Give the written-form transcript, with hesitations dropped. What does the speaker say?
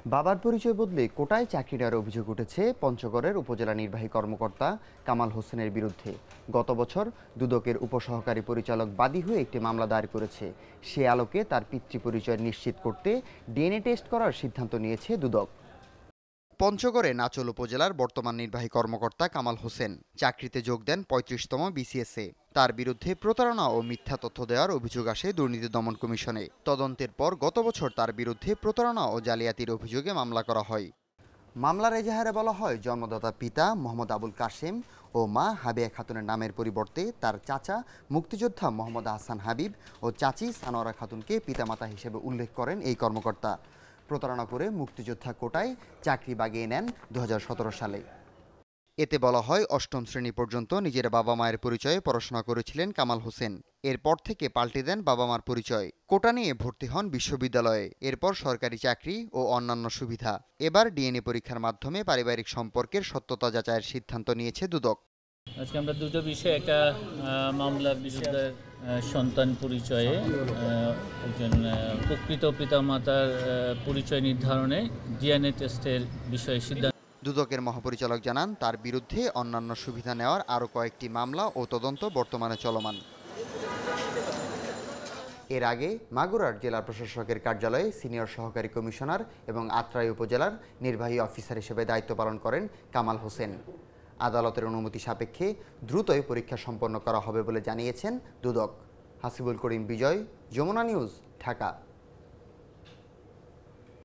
বাবার পরিচয় বদলে কোটায় চাকরি নেওয়ার অভিযোগ উঠেছে পঞ্চগড়ের উপজেলা নির্বাহী কর্মকর্তা কামাল হোসেনের বিরুদ্ধে। গত বছর দুদকের উপসহকারী পরিচালক বাদী হয়ে একটি মামলা দায়ের করেছে। সে আলোকে তার পিতৃপরিচয় নিশ্চিত করতে ডিএনএ টেস্ট করার সিদ্ধান্ত নিয়েছে দুদক। পঞ্চগড়ে নাচল উপজেলার বর্তমান নির্বাহী কর্মকর্তা কামাল হোসেন চাকরিতে যোগ দেন ৩৫তম বিসিএসে। তার বিরুদ্ধে প্রতারণা ও মিথ্যা তথ্য দেওয়ার অভিযোগ আসে দুর্নীতি দমন কমিশনে। তদন্তের পর গত বছর তার বিরুদ্ধে প্রতারণা ও জালিয়াতির অভিযোগে মামলা করা হয়। মামলার এজাহারে বলা হয়, জন্মদাতা পিতা মোহাম্মদ আবুল কাশেম ও মা হাবিয়া খাতুনের নামের পরিবর্তে তার চাচা মুক্তিযোদ্ধা মোহাম্মদ আহসান হাবিব ও চাচি সানোয়ারা খাতুনকে পিতামাতা হিসেবে উল্লেখ করেন এই কর্মকর্তা। প্রতারণা করে মুক্তিযোদ্ধা কোটায় চাকরি বাগিয়ে নেন ২০১৭ সালে। এতে বলা হয়, অষ্টম শ্রেণী পর্যন্ত নিজের বাবা মায়ের পরিচয়ে পড়াশোনা করেছিলেন কামাল হোসেন। এরপর থেকে পাল্টে দেন বাবা মার পরিচয়। কোটা নিয়ে ভর্তি হন বিশ্ববিদ্যালয়ে। এরপর সরকারি চাকরি ও অন্যান্য সুবিধা। এবার ডিএনএ পরীক্ষার মাধ্যমে পারিবারিক সম্পর্কের সত্যতা যাচাইয়ের সিদ্ধান্ত নিয়েছে দুদক। আজকে আমরা দুটো বিষয়ে একটা মামলার বিরুদ্ধে সন্তান পরিচয়ে একজন প্রকৃত পিতামাতার পরিচয় নির্ধারণে ডিএনএ টেস্টের বিষয়ে সিদ্ধান্ত। দুদকের মহাপরিচালক জানান, তার বিরুদ্ধে অন্যান্য সুবিধা নেওয়ার আরও কয়েকটি মামলা ও তদন্ত বর্তমানে চলমান। এর আগে মাগুরার জেলা প্রশাসকের কার্যালয়ে সিনিয়র সহকারী কমিশনার এবং আত্রাই উপজেলার নির্বাহী অফিসার হিসেবে দায়িত্ব পালন করেন কামাল হোসেন। আদালতের অনুমতি সাপেক্ষে দ্রুতই পরীক্ষা সম্পন্ন করা হবে বলে জানিয়েছেন দুদক। হাসিবুল করিম বিজয়, যমুনা নিউজ, ঢাকা।